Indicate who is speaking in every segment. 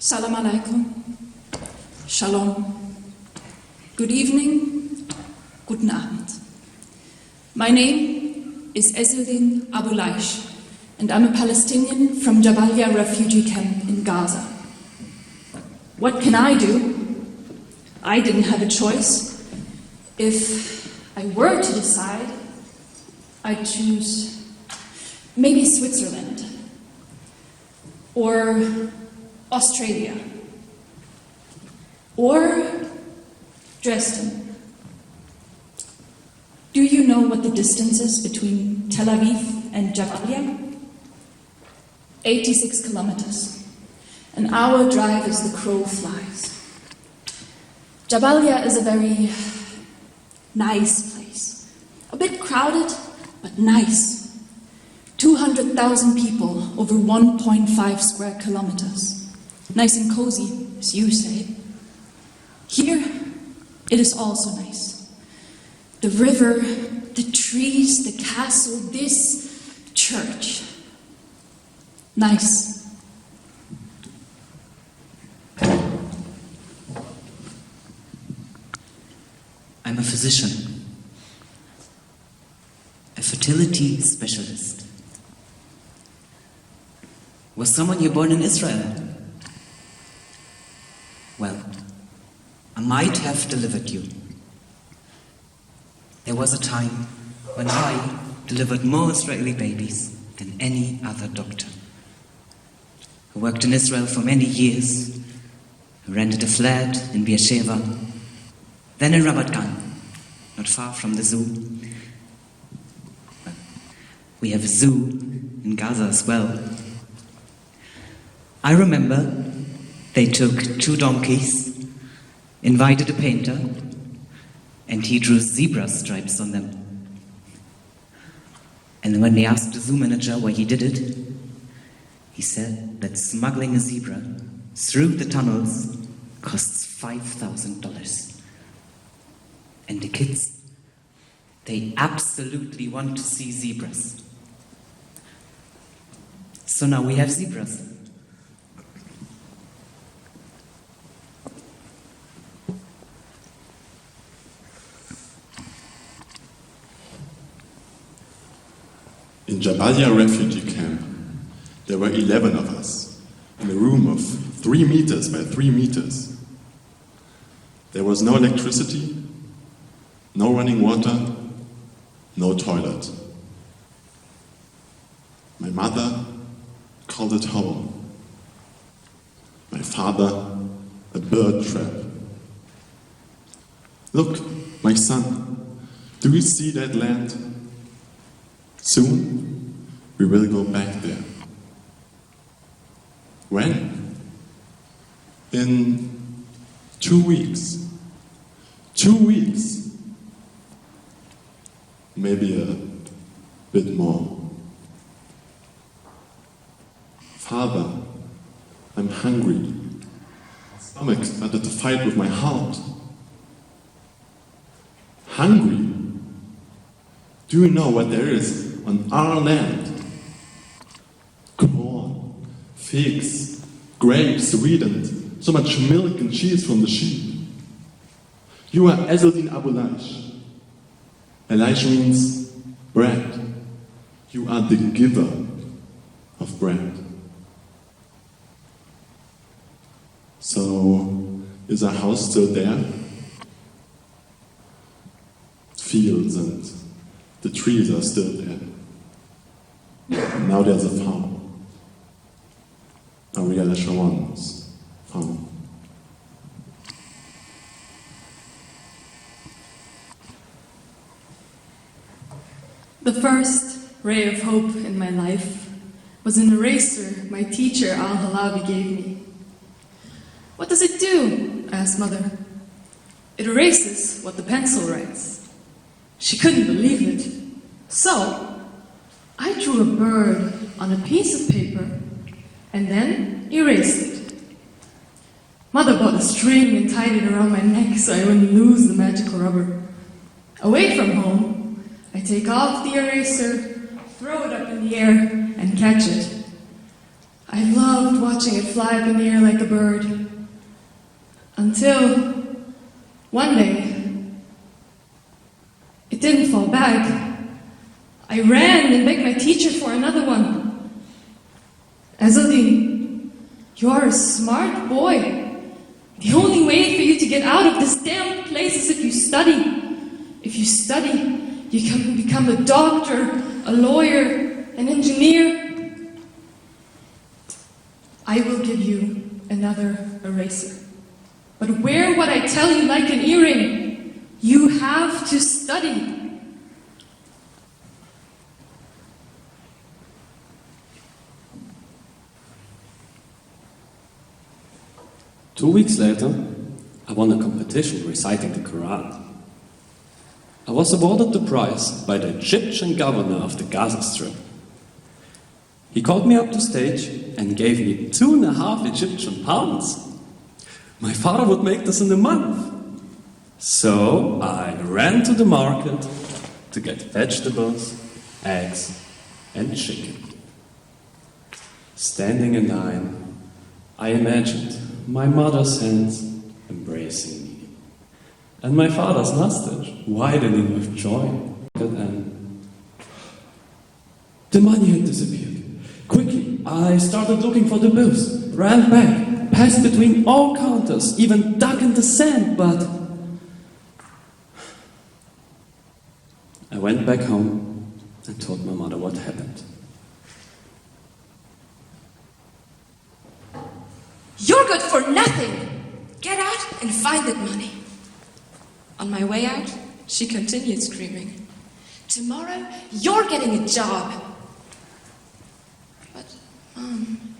Speaker 1: Salam alaikum. Shalom. Good evening. Guten Abend. My name is Izzeldin Abuelaish, and I'm a Palestinian from Jabalia refugee camp in Gaza. What can I do? I didn't have a choice. If I were to decide, I'd choose maybe Switzerland or Australia or Dresden. Do you know what the distance is between Tel Aviv and Jabalia? 86 kilometers. An hour drive as the crow flies. Jabalia is a very nice place. A bit crowded, but nice. 200,000 people over 1.5 square kilometers. Nice and cozy, as you say. Here, it is also nice. The river, the trees, the castle, this church. Nice.
Speaker 2: I'm a physician, a fertility specialist. Was someone here born in Israel? Well, I might have delivered you. There was a time when I delivered more Israeli babies than any other doctor. I worked in Israel for many years. I rented a flat in Beersheba, then in Ramat Gan, not far from the zoo. We have a zoo in Gaza as well. I remember they took 2 donkeys, invited a painter, and he drew zebra stripes on them. And when they asked the zoo manager why he did it, he said that smuggling a zebra through the tunnels costs $5,000. And the kids, they absolutely want to see zebras. So now we have zebras.
Speaker 3: In Jabalia refugee camp, there were 11 of us in a room of 3 meters by 3 meters. There was no electricity, no running water, no toilet. My mother called it home. My father, a bird trap. Look, my son, do you see that land? Soon, we will go back there. When? In 2 weeks. 2 weeks. Maybe a bit more. Father, I'm hungry. My stomach started to fight with my heart. Hungry? Do you know what there is on our land? Corn, figs, grapes, wheat, and so much milk and cheese from the sheep. You are Izzeldin Abuelaish. Elaish means bread. You are the giver of bread. So, is our house still there? Fields and the trees are still there. Now there's a farm. A real Wannous farm.
Speaker 4: The first ray of hope in my life was an eraser my teacher Al-Halabi gave me. "What does it do?" I asked Mother. "It erases what the pencil writes." She couldn't believe it. So, I drew a bird on a piece of paper and then erased it. Mother bought a string and tied it around my neck so I wouldn't lose the magical rubber. Away from home, I take off the eraser, throw it up in the air, and catch it. I loved watching it fly up in the air like a bird. Until one day, it didn't fall back. I ran and begged my teacher for another one. Izzeldin, you're a smart boy. The only way for you to get out of this damn place is if you study. If you study, you can become a doctor, a lawyer, an engineer. I will give you another eraser. But wear what I tell you like an earring. You have to study.
Speaker 5: 2 weeks later, I won a competition reciting the Quran. I was awarded the prize by the Egyptian governor of the Gaza Strip. He called me up to stage and gave me 2.5 Egyptian pounds. My father would make this in a month. So I ran to the market to get vegetables, eggs, and chicken. Standing in line, I imagined my mother's hands embracing me, and my father's mustache widening with joy. And the money had disappeared. Quickly, I started looking for the bills, ran back, passed between all counters, even dug in the sand, but I went back home and told my mother what happened.
Speaker 6: You're good for nothing! Get out and find that money. On my way out, she continued screaming. Tomorrow, you're getting a job. But, Mom,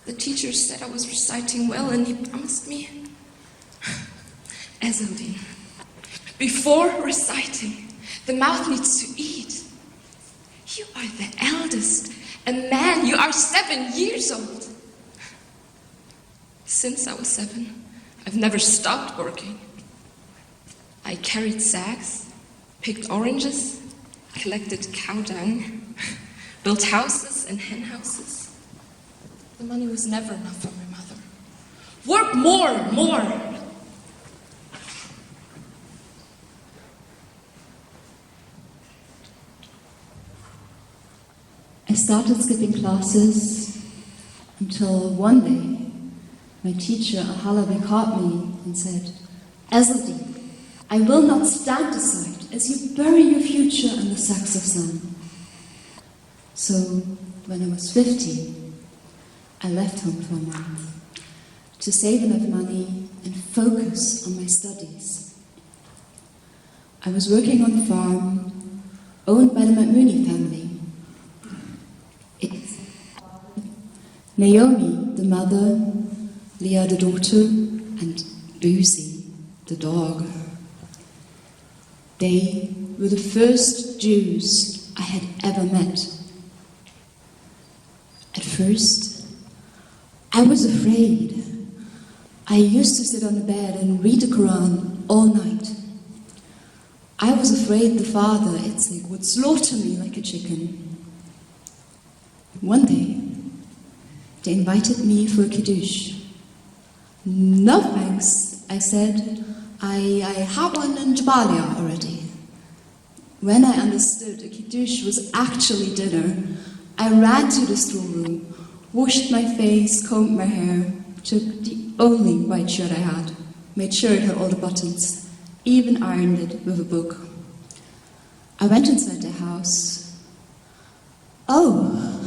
Speaker 6: the teacher said I was reciting well and he promised me. Izzeldin, before reciting, the mouth needs to eat. You are the eldest. A man, you are 7 years old. Since I was 7, I've never stopped working. I carried sacks, picked oranges, collected cow dung, built houses and hen houses. The money was never enough for my mother. Work more!
Speaker 7: I started skipping classes until one day my teacher, Al-Halabi, caught me and said, Izzeldin, I will not stand aside as you bury your future in the sacks of sand. So, when I was 15, I left home for a month to save enough money and focus on my studies. I was working on a farm owned by the Mamouni family. It's Naomi, the mother, Leah, the daughter, and Lucy, the dog. They were the first Jews I had ever met. At first, I was afraid. I used to sit on the bed and read the Quran all night. I was afraid the father, Itzig, would slaughter me like a chicken. One day, they invited me for a kiddush. No thanks, I said. I had one in Jabalia already. When I understood a kiddush was actually dinner, I ran to the storeroom, washed my face, combed my hair, took the only white shirt I had, made sure it had all the buttons, even ironed it with a book. I went inside their house. Oh,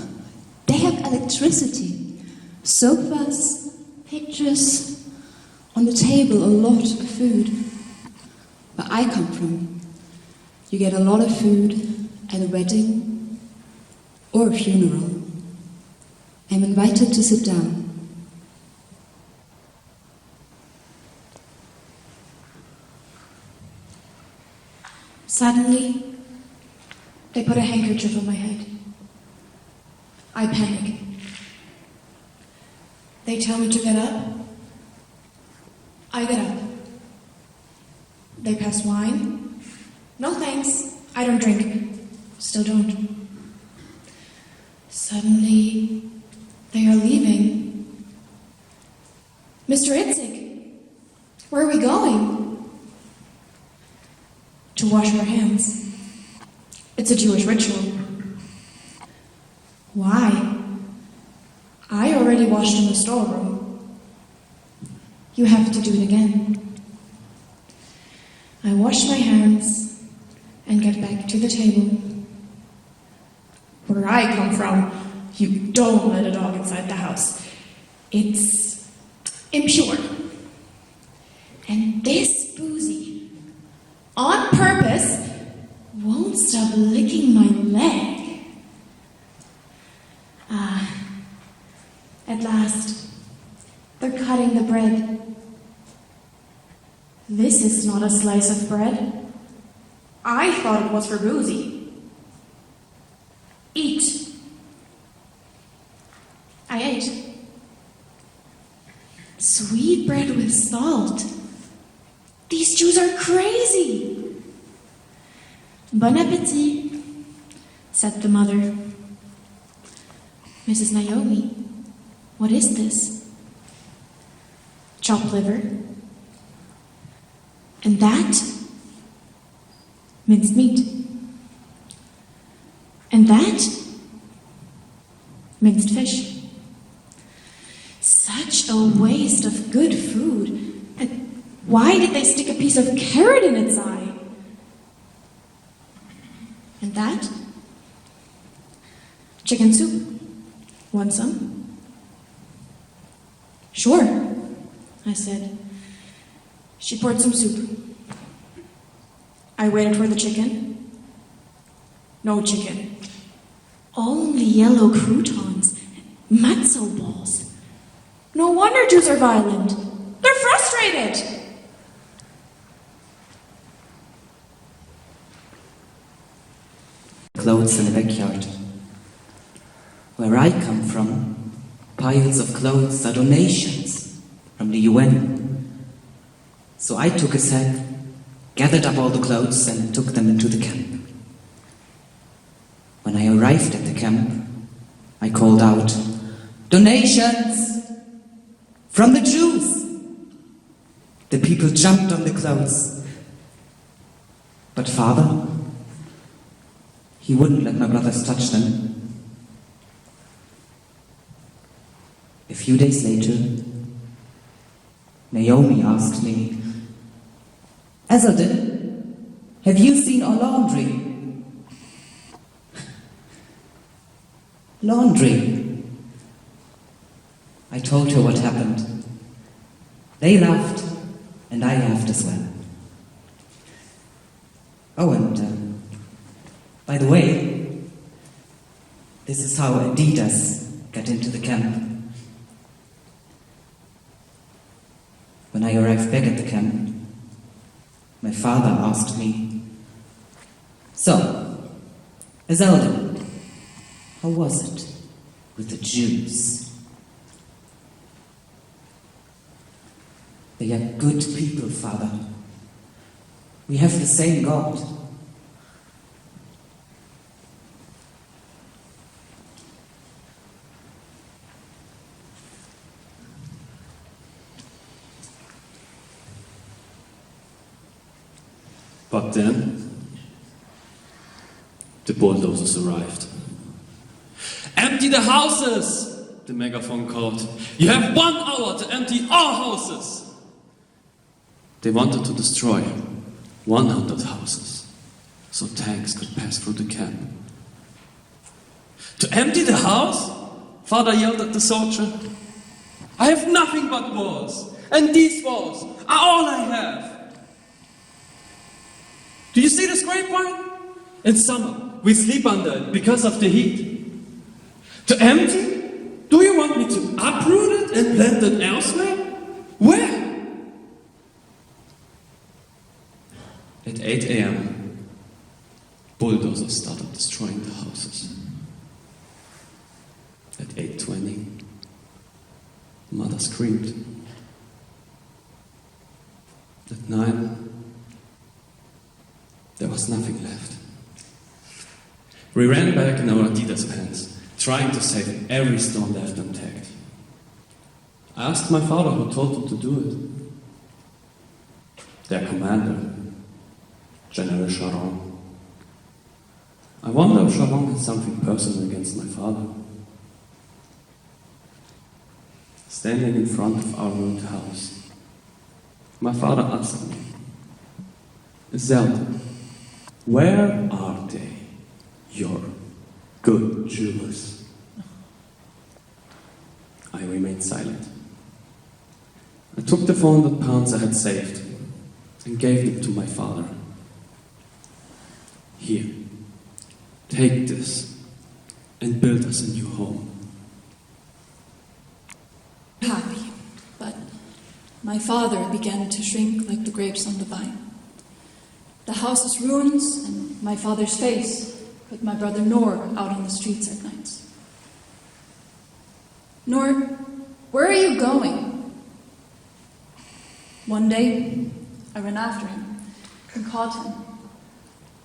Speaker 7: they have electricity, sofas, pictures, on the table a lot of food. Where I come from, you get a lot of food at a wedding or a funeral. I'm invited to sit down.
Speaker 4: Suddenly, they put a handkerchief on my head. I panic. They tell me to get up. I get up. They pass wine. No thanks, I don't drink. Still don't. Suddenly, They are leaving. Mr. Itzig, where are we going? To wash our hands. It's a Jewish ritual. Why? I already washed in the storeroom. You have to do it again. I wash my hands and get back to the table. Where I come from, you don't let a dog inside the house. It's impure. And this boozy, on purpose, won't stop licking my leg. At last, they're cutting the bread. This is not a slice of bread. I thought it was for boozy. Eat. I ate. Sweet bread with salt. These Jews are crazy. Bon appetit, said the mother. Mrs. Naomi, what is this? Chopped liver. And that? Minced meat. And that? Minced fish. Such a waste of good food. And why did they stick a piece of carrot in its eye? And that? Chicken soup. Want some? Sure, I said. She poured some soup. I waited for the chicken. No chicken. Only yellow croutons. Matzo balls. No wonder Jews are violent. They're frustrated.
Speaker 2: Clothes in the backyard. Where I come from, piles of clothes are donations from the UN. So I took a sack, gathered up all the clothes and took them into the camp. When I arrived at the camp, I called out, "Donations! From the Jews!" The people jumped on the clothes. But Father, he wouldn't let my brothers touch them. A few days later, Naomi asked me, "Izzeldin, have you seen our laundry?" Laundry. I told her what happened. They laughed, and I laughed as well. Oh, and by the way, this is how Adidas got into the camp. When I arrived back at the camp, my father asked me, "So, Izzeldin, how was it with the Jews?" "They are good people, Father. We have the same God."
Speaker 5: But then, the bulldozers arrived. "Empty the houses!" the megaphone called. "You have 1 hour to empty all houses!" They wanted to destroy 100 houses, so tanks could pass through the camp. "To empty the house?" Father yelled at the soldier. "I have nothing but walls, and these walls are all I have. Do you see this grapevine? In summer, we sleep under it because of the heat. To empty? Do you want me to uproot it and plant it elsewhere? Where?" At 8 a.m., bulldozers started destroying the houses. At 8:20, Mother screamed. At 9, there was nothing left. We ran back in our Adidas pants, trying to save every stone left intact. I asked my father who told them to do it. Their commander, General Sharon. I wonder if Sharon had something personal against my father. Standing in front of our ruined house, my father asked me, Izzeldin, where are they, your good Jews? I remained silent. I took the 400 pounds I had saved and gave them to my father. Here, take this and build us a new home.
Speaker 1: Happy, but my father began to shrink like the grapes on the vine. The house's ruins and my father's face put my brother Noor out on the streets at nights. Noor, where are you going? One day, I ran after him and caught him.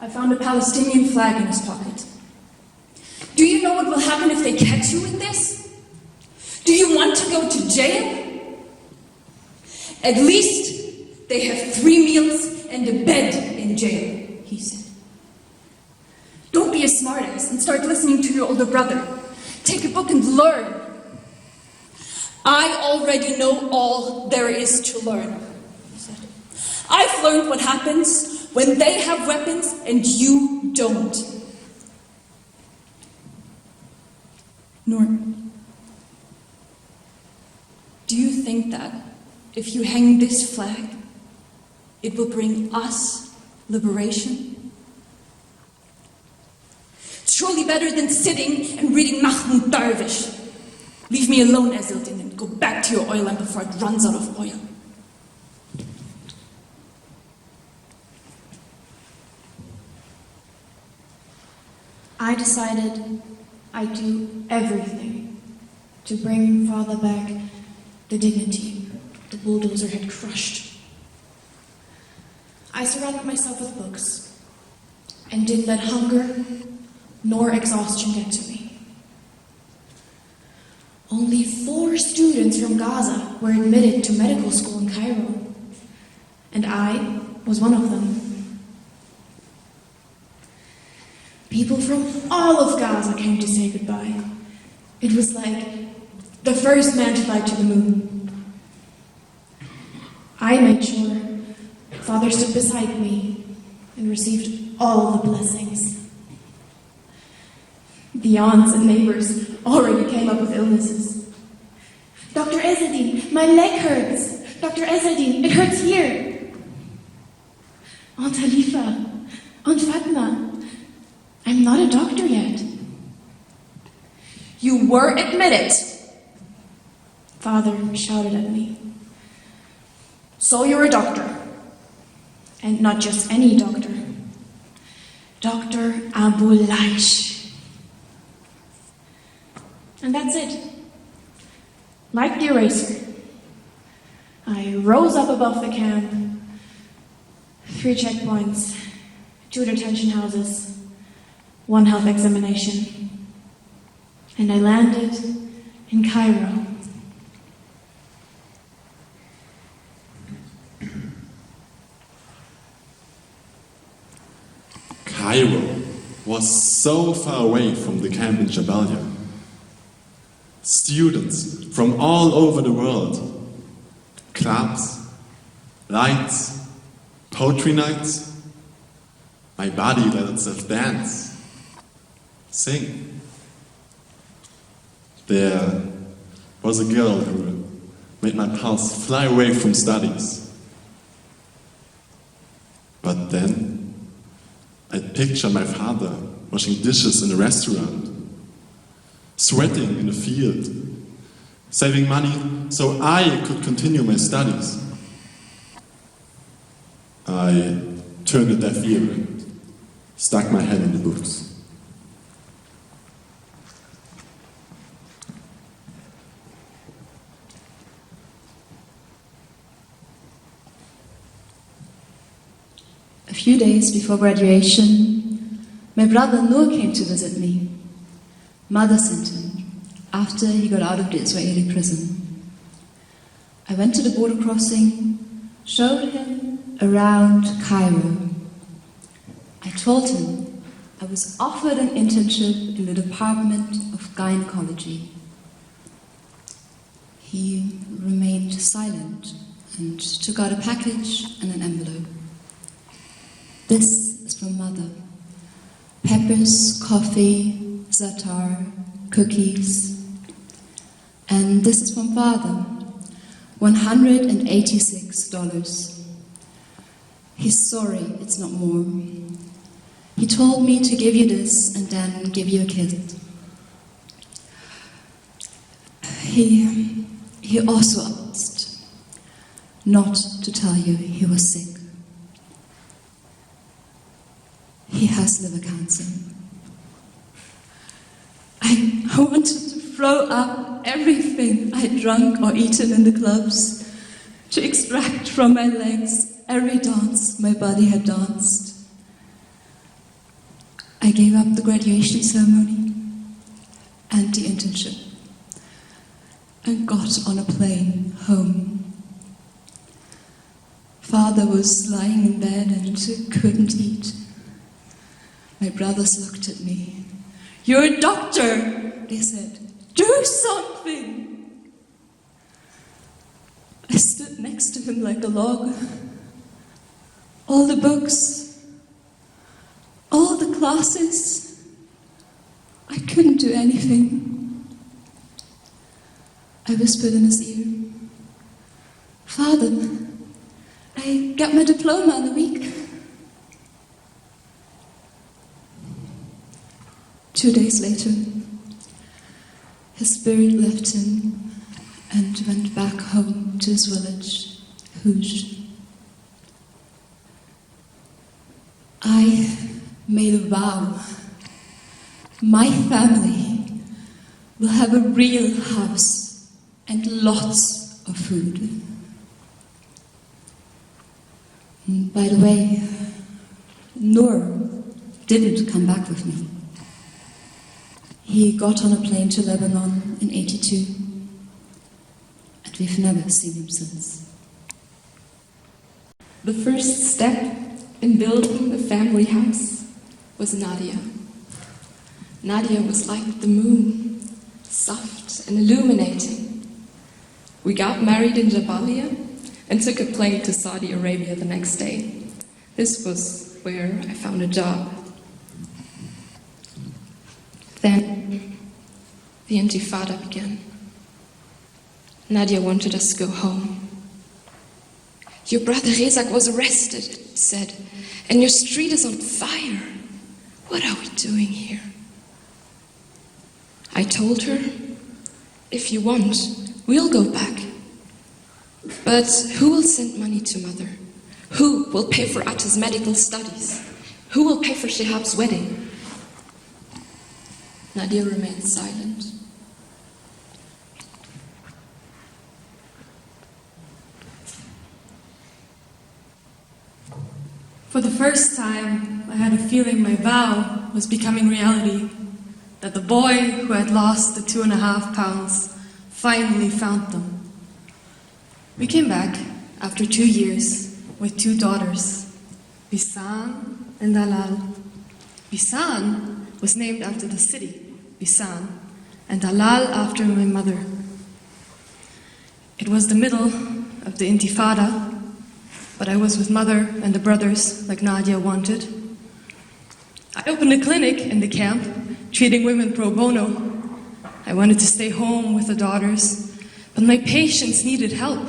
Speaker 1: I found a Palestinian flag in his pocket. Do you know what will happen if they catch you with this? Do you want to go to jail? At least they have 3 meals and a bed in jail, he said. Don't be a smartass and start listening to your older brother. Take a book and learn. I already know all there is to learn, he said. I've learned what happens when they have weapons and you don't. Noor, do you think that if you hang this flag, it will bring us liberation? It's surely better than sitting and reading Mahmoud Darwish. Leave me alone, Izzeldin, and go back to your oil lamp before it runs out of oil.
Speaker 4: I decided I'd do everything to bring Father back the dignity the bulldozer had crushed. I surrounded myself with books and didn't let hunger nor exhaustion get to me. Only 4 students from Gaza were admitted to medical school in Cairo, and I was one of them. People from all of Gaza came to say goodbye. It was like the first man to fly to the moon. I made sure Father stood beside me and received all the blessings. The aunts and neighbors already came up with illnesses. Dr. Izzeldin, my leg hurts. Dr. Izzeldin, it hurts here. Aunt Halifa, Aunt Fatma, I'm not a doctor yet. You were admitted, Father shouted at me. So you're a doctor. And not just any doctor. Dr. Abuelaish. And that's it. Like the eraser. I rose up above the camp. 3 checkpoints, 2 detention houses, 1 health examination. And I landed in Cairo.
Speaker 3: Cairo was so far away from the camp in Jabalia. Students from all over the world, clubs, lights, poetry nights. My body let itself dance, sing. There was a girl who made my pulse fly away from studies. But then I'd picture my father washing dishes in a restaurant, sweating in a field, saving money so I could continue my studies. I turned a deaf ear and stuck my head in the books.
Speaker 7: A few days before graduation, my brother Noor came to visit me. Mother sent him after he got out of the Israeli prison. I went to the border crossing, showed him around Cairo. I told him I was offered an internship in the Department of Gynecology. He remained silent and took out a package and an envelope. This is from Mother. Peppers, coffee, za'atar, cookies. And this is from Father. $186. He's sorry, it's not more. He told me to give you this and then give you a kiss. He also asked not to tell you he was sick. He has liver cancer. I wanted to throw up everything I'd drunk or eaten in the clubs, to extract from my legs every dance my body had danced. I gave up the graduation ceremony and the internship and got on a plane home. Father was lying in bed and couldn't eat. My brothers looked at me. "You're a doctor," they said. "Do something." I stood next to him like a log. All the books, all the classes, I couldn't do anything. I whispered in his ear, "Father, I got my diploma in a week." 2 days later, his spirit left him and went back home to his village, Hoosh. I made a vow. My family will have a real house and lots of food. And by the way, Noor didn't come back with me. He got on a plane to Lebanon in '82, and we've never seen him since.
Speaker 6: The first step in building the family house was Nadia. Nadia was like the moon, soft and illuminating. We got married in Jabalia and took a plane to Saudi Arabia the next day. This was where I found a job. Then the Intifada began. Nadia wanted us to go home. "Your brother Rezak was arrested," it said, "and your street is on fire. What are we doing here?" I told her, "If you want, we'll go back. But who will send money to Mother? Who will pay for Atta's medical studies? Who will pay for Shihab's wedding?" Nadia remained silent.
Speaker 4: For the first time, I had a feeling my vow was becoming reality, that the boy who had lost the 2.5 pounds finally found them. We came back after 2 years with 2 daughters, Bisan and Dalal. Bisan was named after the city, Bisan, and Dalal after my mother. It was the middle of the Intifada, but I was with Mother and the brothers like Nadia wanted. I opened a clinic in the camp, treating women pro bono. I wanted to stay home with the daughters, but my patients needed help.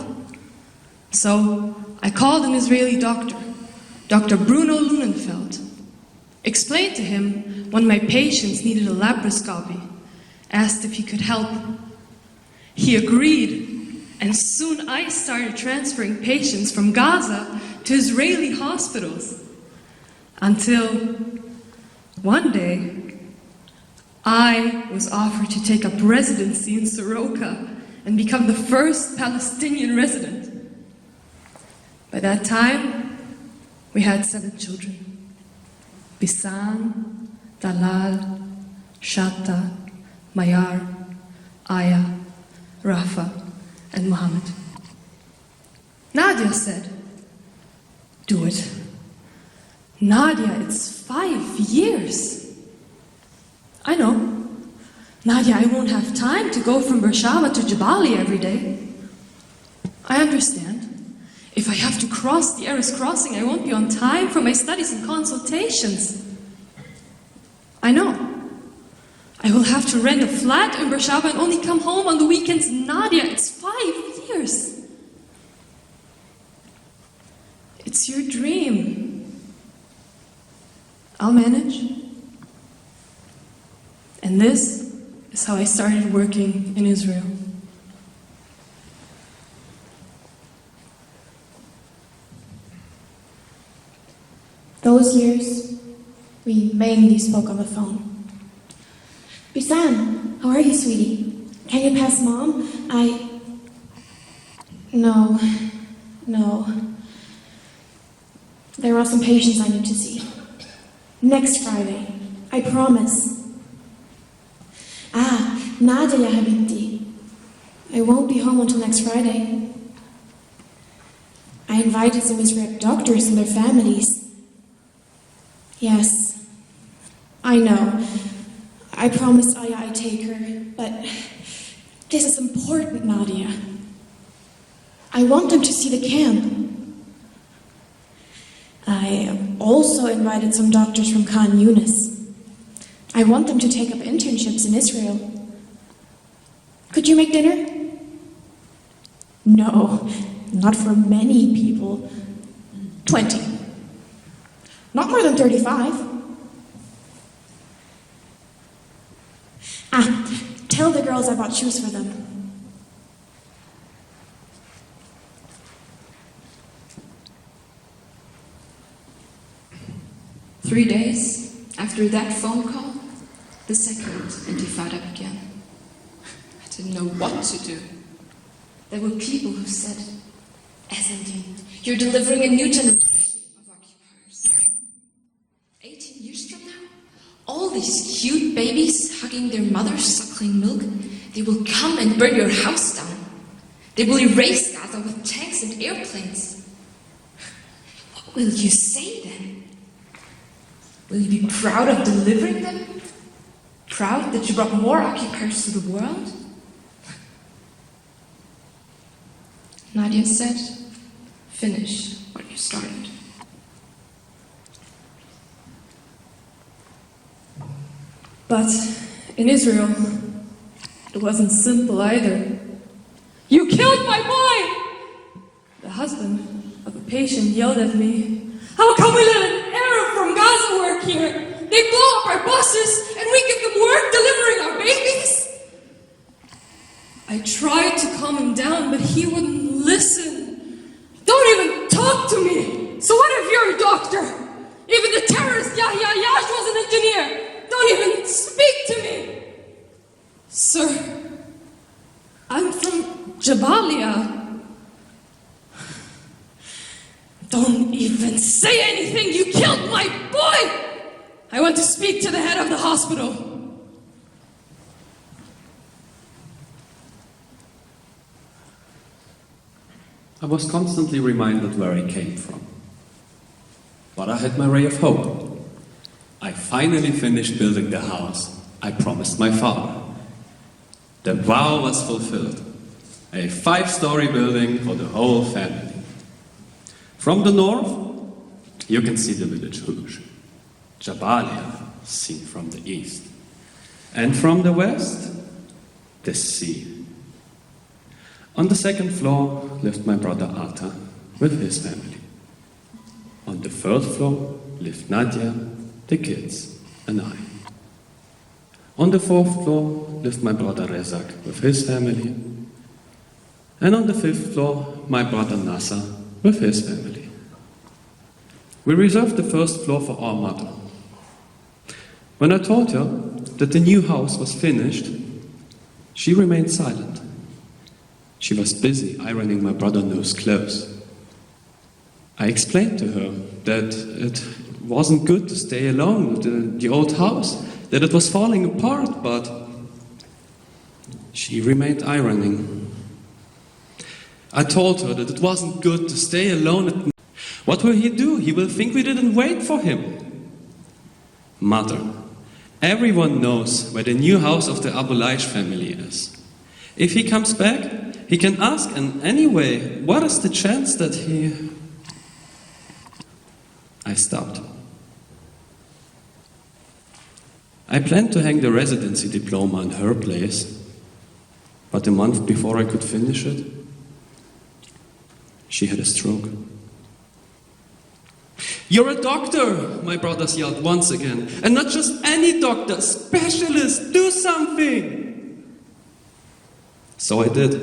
Speaker 4: So I called an Israeli doctor, Dr. Bruno Lunenfeld, explained to him when my patients needed a laparoscopy, asked if he could help. He agreed, and soon I started transferring patients from Gaza to Israeli hospitals. Until one day, I was offered to take up residency in Soroka and become the first Palestinian resident. By that time, we had 7 children. Bisan, Dalal, Shatta, Mayar, Aya, Rafa, and Muhammad. Nadia said, "Do it." Nadia, it's 5 years. I know. Nadia, I won't have time to go from Beersheba to Jabali every day. I understand. If I have to cross the Eris crossing, I won't be on time for my studies and consultations. I know. I will have to rent a flat in Beersheba and only come home on the weekends. Nadia, it's 5 years. It's your dream. I'll manage. And this is how I started working in Israel.
Speaker 8: Those years, we mainly spoke on the phone. Bisan, how are you, sweetie? Can you pass Mom? No. There are some patients I need to see. Next Friday, I promise. Nadia ya habibti. I won't be home until next Friday. I invited some Israeli doctors and their families. Yes, I know. I promised Aya I'd take her, but this is important, Nadia. I want them to see the camp. I also invited some doctors from Khan Yunis. I want them to take up internships in Israel. Could you make dinner? No, not for many people. 20. Not more than 35. Tell the girls I bought shoes for them.
Speaker 6: Three days after that phone call, the second intifada began. I didn't know what to do. There were people who said, Izzeldin, you're delivering a new generation of occupiers. 18 years from now, all these cute babies hugging their mothers, suckling milk, they will come and burn your house down. They will erase Gaza with tanks and airplanes. What will you say then? Will you be proud of delivering them? Proud that you brought more occupiers to the world? Nadia said, finish what you started.
Speaker 4: But in Israel, it wasn't simple either. You killed my boy! The husband of a patient yelled at me, how come we let an Arab from Gaza work here? They blow up our buses and we give them work delivering our babies? I tried to calm him down, but he wouldn't listen. Don't even talk to me! So what if you're a doctor? Even the terrorist Yahya Yash was an engineer! Don't even speak to me! Sir, I'm from Jabalia. Don't even say anything! You killed my boy! I want to speak to the head of the hospital.
Speaker 5: I was constantly reminded where I came from. But I had my ray of hope. I finally finished building the house I promised my father. The vow was fulfilled. A 5-story building for the whole family. From the north, you can see the village Hush, Jabalia, seen from the east. And from the west, the sea. On the second floor lived my brother Atta with his family. On the third floor lived Nadia, the kids, and I. On the fourth floor lived my brother Rezak with his family. And on the fifth floor, my brother Nasser with his family. We reserved the first floor for our mother. When I told her that the new house was finished, she remained silent. She was busy ironing my brother-in-law's clothes. I explained to her that it wasn't good to stay alone with the old house, that it was falling apart, but She remained ironing. I told her that it wasn't good to stay alone at night. What will he do? He will think we didn't wait for him. Mother, everyone knows where the new house of the Abuelaish family is. If he comes back, he can ask, and anyway, what is the chance that he... I stopped. I planned to hang the residency diploma in her place, but a month before I could finish it, she had a stroke. "You're a doctor," my brothers yelled once again. "And not just any doctor, specialist, do something!" So I did.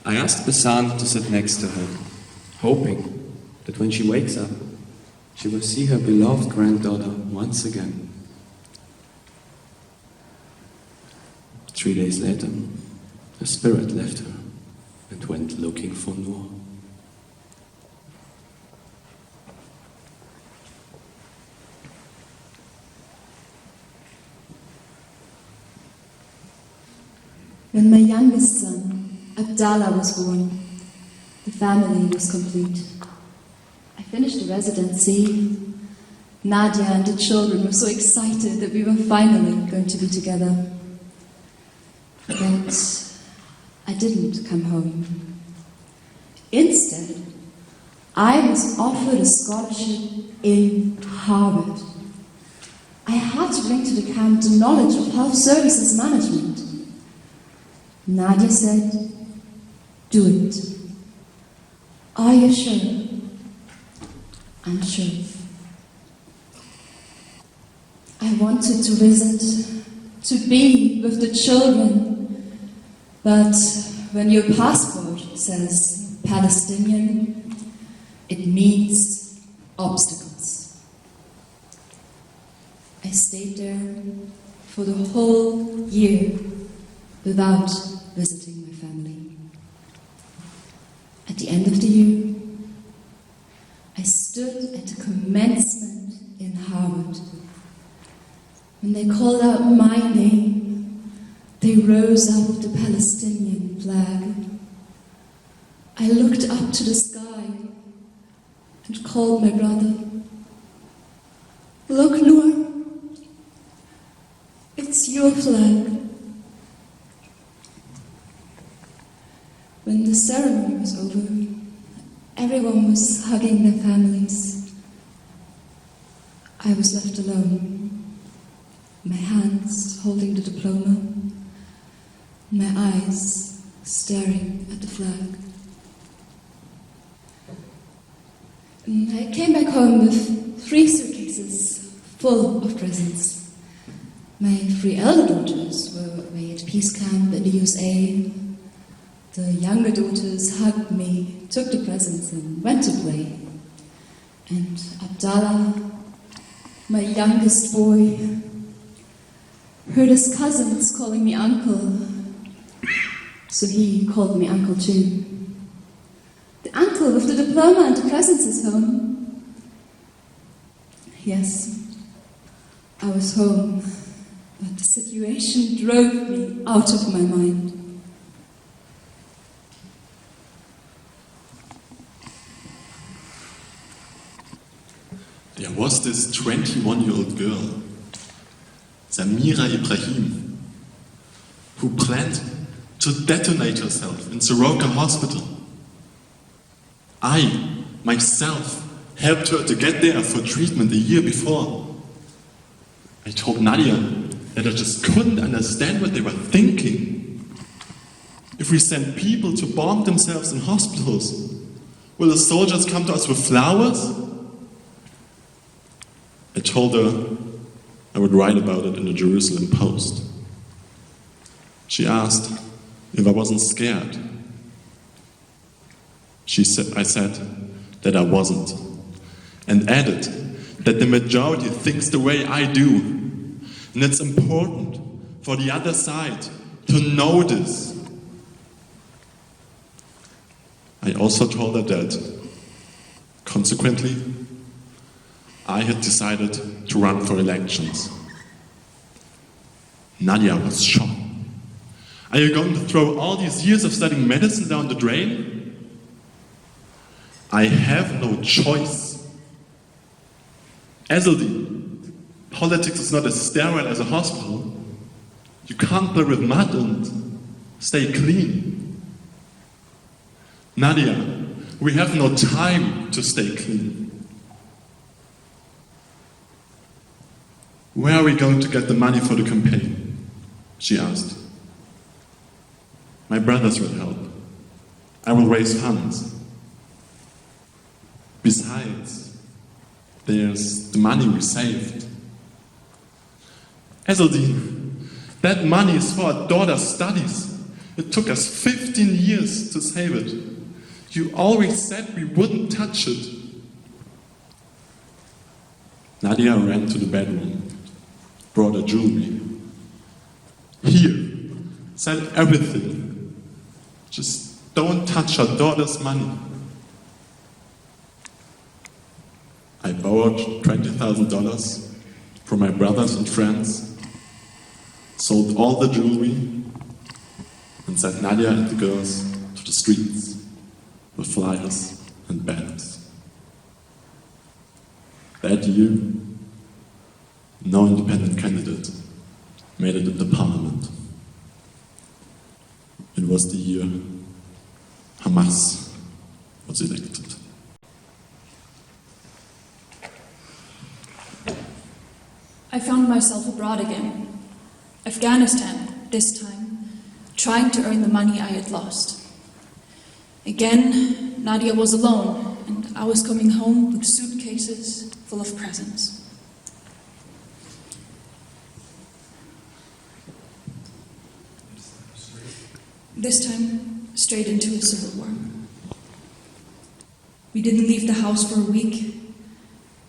Speaker 5: I asked Basan to sit next to her, hoping that when she wakes up, she will see her beloved granddaughter once again. 3 days later, her spirit left her and went looking for Noor.
Speaker 7: When my youngest son, Abdallah, was born, the family was complete. I finished the residency. Nadia and the children were so excited that we were finally going to be together. But I didn't come home. Instead, I was offered a scholarship in Harvard. I had to bring to the camp the knowledge of health services management. Nadia said, "Do it." "Are you sure?" "I'm sure." I wanted to visit, to be with the children. But when your passport says Palestinian, it means obstacles. I stayed there for the whole year without visiting my family. At the end of the year, I stood at the commencement in Harvard. When they called out my name, they rose up the Palestinian flag. I looked up to the sky and called my brother. "Look, Noor, it's your flag." When the ceremony was over, everyone was hugging their families. I was left alone, my hands holding the diploma, my eyes staring at the flag. And I came back home with 3 suitcases full of presents. My 3 elder daughters were away at peace camp in the USA. The younger daughters hugged me, took the presents and went to play. And Abdallah, my youngest boy, heard his cousins calling me uncle, so he called me uncle too. The uncle with the diploma and the presents is home. Yes, I was home, but the situation drove me out of my mind.
Speaker 3: There was this 21-year-old girl, Samira Ibrahim, who planned to detonate herself in Soroka Hospital. I, myself, helped her to get there for treatment a year before. I told Nadia that I just couldn't understand what they were thinking. If we send people to bomb themselves in hospitals, will the soldiers come to us with flowers? I told her I would write about it in the Jerusalem Post. She asked if I wasn't scared. I said that I wasn't, and added that the majority thinks the way I do, and it's important for the other side to know this. I also told her that, consequently, I had decided to run for elections. Nadia was shocked. Are you going to throw all these years of studying medicine down the drain? I have no choice. Izzeldin, politics is not as sterile as a hospital. You can't play with mud and stay clean. Nadia, we have no time to stay clean. Where are we going to get the money for the campaign? She asked. My brothers will help. I will raise funds. Besides, there's the money we saved. Izzeldin, that money is for our daughter's studies. It took us 15 years to save it. You always said we wouldn't touch it. Nadia ran to the bedroom, brought her jewelry. Here, sell everything. Just don't touch her daughter's money. I borrowed $20,000 from my brothers and friends, sold all the jewelry, and sent Nadia and the girls to the streets with flyers and banners. That year, no independent candidate made it into parliament. It was the year Hamas was elected.
Speaker 1: I found myself abroad again, Afghanistan this time, trying to earn the money I had lost. Again, Nadia was alone, and I was coming home with suitcases full of presents. This time, straight into a civil war. We didn't leave the house for a week.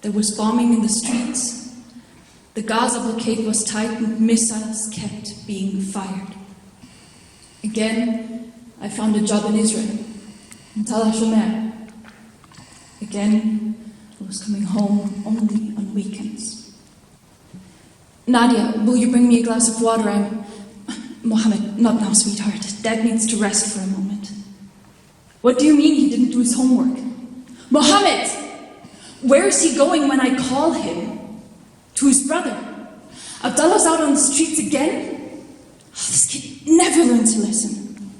Speaker 1: There was bombing in the streets. The Gaza blockade was tightened, missiles kept being fired. Again, I found a job in Israel, in Tel HaShomer. Again, I was coming home only on weekends. Nadia, will you bring me a glass of water? Mohammed, not now, sweetheart. Dad needs to rest for a moment. What do you mean he didn't do his homework? Mohammed! Where is he going when I call him? To his brother. Abdullah's out on the streets again? This kid never learns to listen.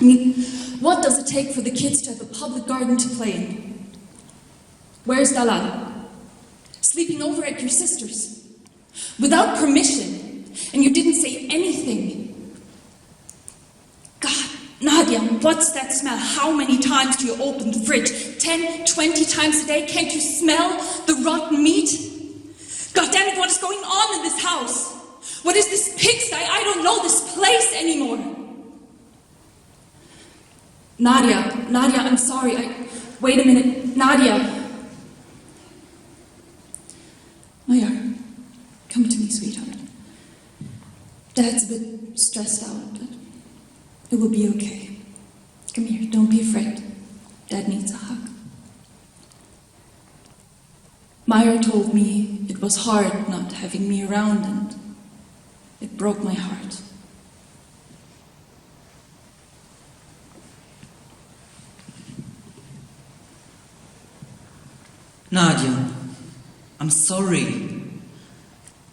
Speaker 1: I mean, what does it take for the kids to have a public garden to play in? Where's Dalal? Sleeping over at your sister's. Without permission. And you didn't say anything. God, Nadia, what's that smell? How many times do you open the fridge? 10, 20 times a day? Can't you smell the rotten meat? God damn it, what is going on in this house? What is this pigsty? I don't know this place anymore. Nadia, I'm sorry. Wait a minute, Nadia. Mayar, come to me, sweetheart. Dad's a bit stressed out, but it will be okay. Come here, don't be afraid. Dad needs a hug. Meyer told me it was hard not having me around, and it broke my heart.
Speaker 2: Nadia, I'm sorry.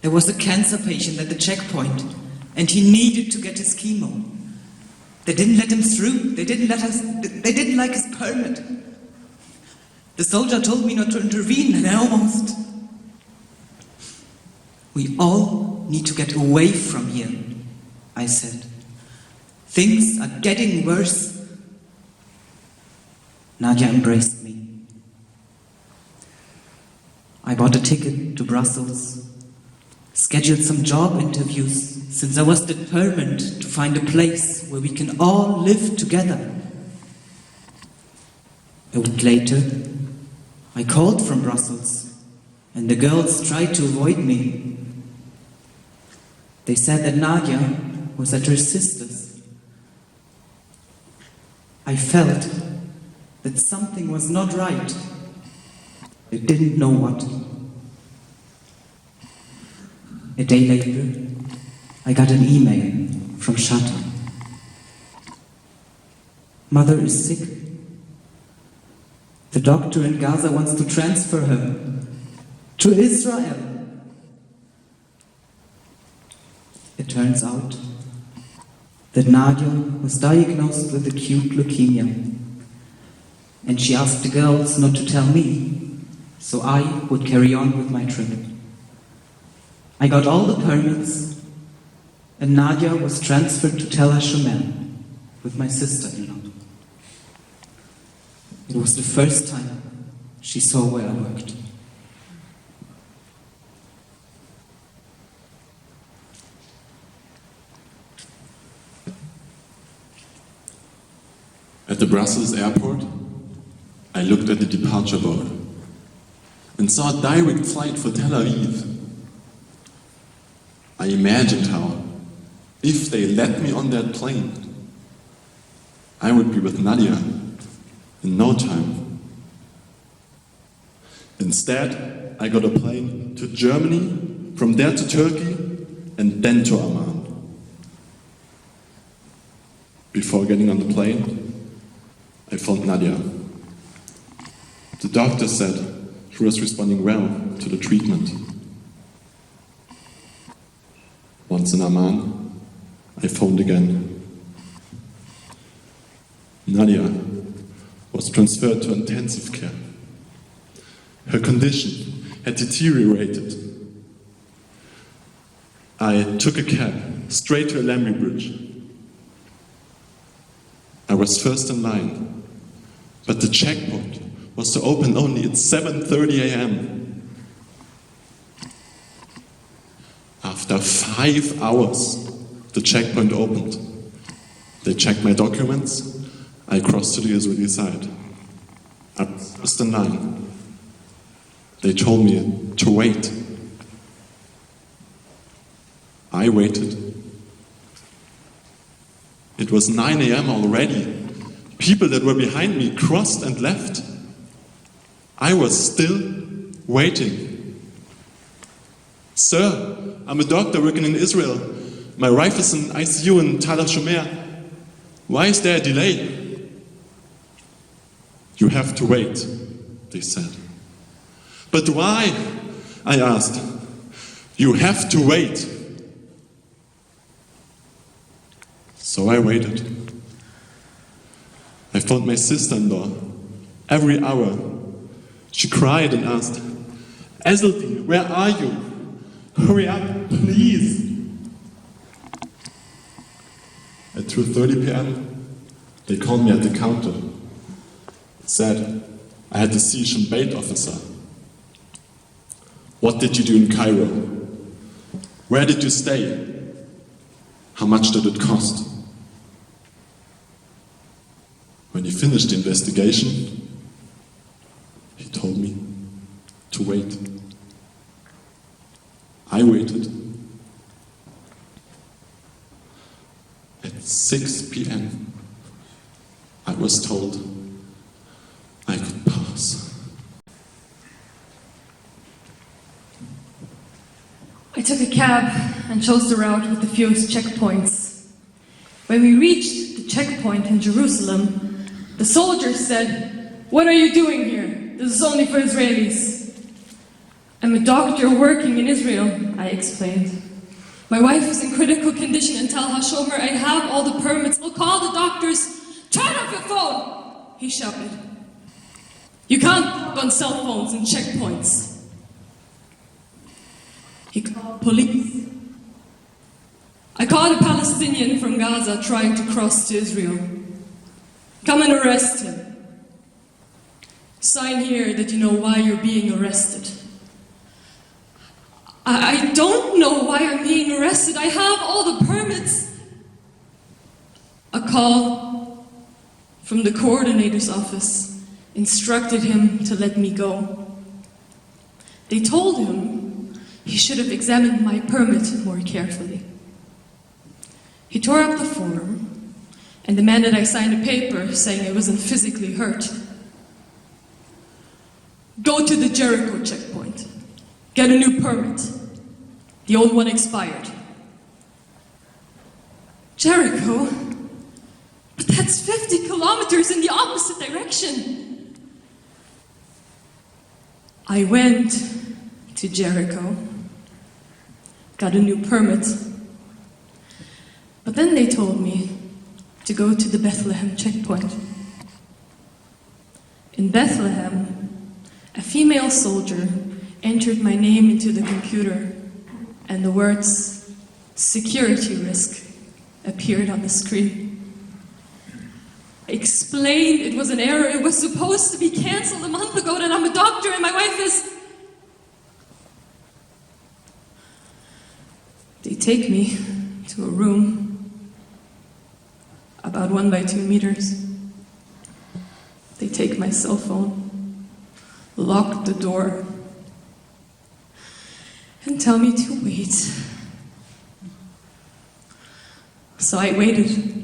Speaker 2: There was a cancer patient at the checkpoint, and he needed to get his chemo. They didn't let him through. They didn't like his permit. The soldier told me not to intervene, and I almost... We all need to get away from here, I said. Things are getting worse. Nadia embraced me. I bought a ticket to Brussels, scheduled some job interviews, since I was determined to find a place where we can all live together. A week later, I called from Brussels, and the girls tried to avoid me. They said that Nadia was at her sister's. I felt that something was not right. I didn't know what. A day later, I got an email from Shatta. Mother is sick. The doctor in Gaza wants to transfer her to Israel. It turns out that Nadia was diagnosed with acute leukemia, and she asked the girls not to tell me, so I would carry on with my trip. I got all the permits, and Nadia was transferred to Tel HaShomer with my sister-in-law. It was the first time she saw where I worked.
Speaker 3: At the Brussels airport, I looked at the departure board and saw a direct flight for Tel Aviv. I imagined how, if they let me on that plane, I would be with Nadia in no time. Instead, I got a plane to Germany, from there to Turkey, and then to Amman. Before getting on the plane, I phoned Nadia. The doctor said she was responding well to the treatment. Once in Amman, I phoned again. Nadia was transferred to intensive care. Her condition had deteriorated. I took a cab straight to Alamri Bridge. I was first in line, but the checkpoint was to open only at 7:30 a.m. After 5 hours, the checkpoint opened. They checked my documents. I crossed to the Israeli side. I was first in line. They told me to wait. I waited. It was 9 a.m. already. People that were behind me crossed and left. I was still waiting. Sir, I'm a doctor working in Israel. My wife is in ICU in Tel HaShomer. Why is there a delay? You have to wait, they said. But why? I asked. You have to wait. So I waited. I phoned my sister-in-law. Every hour, she cried and asked, Izzeldin, where are you? Hurry up, please. At 2:30 p.m., they called me at the counter. Said I had to see Shin Bet officer. What did you do in Cairo? Where did you stay? How much did it cost? When he finished the investigation, he told me to wait. I waited. At 6 p.m., I was told I could pass.
Speaker 4: I took a cab and chose the route with the fewest checkpoints. When we reached the checkpoint in Jerusalem, the soldier said, "What are you doing here? This is only for Israelis." "I'm a doctor working in Israel," I explained. "My wife is in critical condition in Tel HaShomer. I have all the permits. I'll call the doctors." "Turn off your phone!" he shouted. "You can't talk on cell phones and checkpoints." He called police. I caught a Palestinian from Gaza trying to cross to Israel. "Come and arrest him. Sign here that you know why you're being arrested." I don't know why I'm being arrested. I have all the permits. A call from the coordinator's office instructed him to let me go. They told him he should have examined my permit more carefully. He tore up the form and demanded I sign a paper saying I wasn't physically hurt. "Go to the Jericho checkpoint. Get a new permit. The old one expired." Jericho? But That's 50 kilometers in the opposite direction. I went to Jericho, got a new permit, but then they told me to go to the Bethlehem checkpoint. In Bethlehem, a female soldier entered my name into the computer, and the words "security risk" appeared on the screen. I explained it was an error. It was supposed to be cancelled a month ago, that I'm a doctor and my wife is... They take me to a room about 1 by 2 meters. They take my cell phone, lock the door, and tell me to wait. So I waited.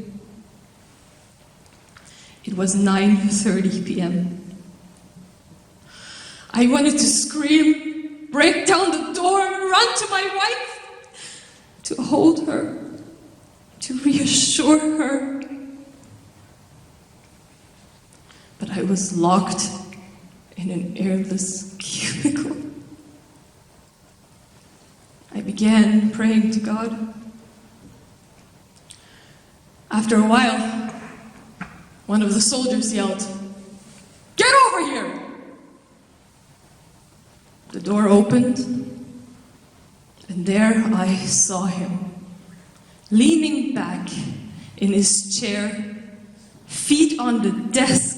Speaker 4: It was 9:30 p.m. I wanted to scream, break down the door, run to my wife, to hold her, to reassure her. But I was locked in an airless cubicle. I began praying to God. After a while, one of the soldiers yelled, "Get over here!" The door opened, and there I saw him, leaning back in his chair, feet on the desk.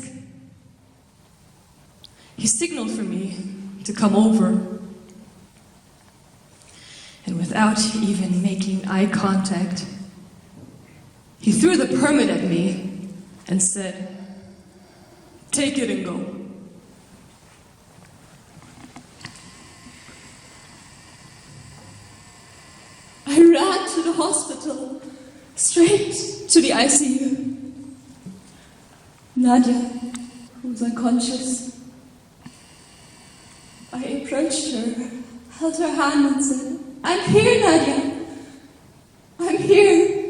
Speaker 4: He signaled for me to come over, and without even making eye contact, he threw the permit at me and said, "Take it and go." I ran to the hospital, straight to the ICU. Nadia, who was unconscious. I approached her, held her hand and said, "I'm here, Nadia. I'm here."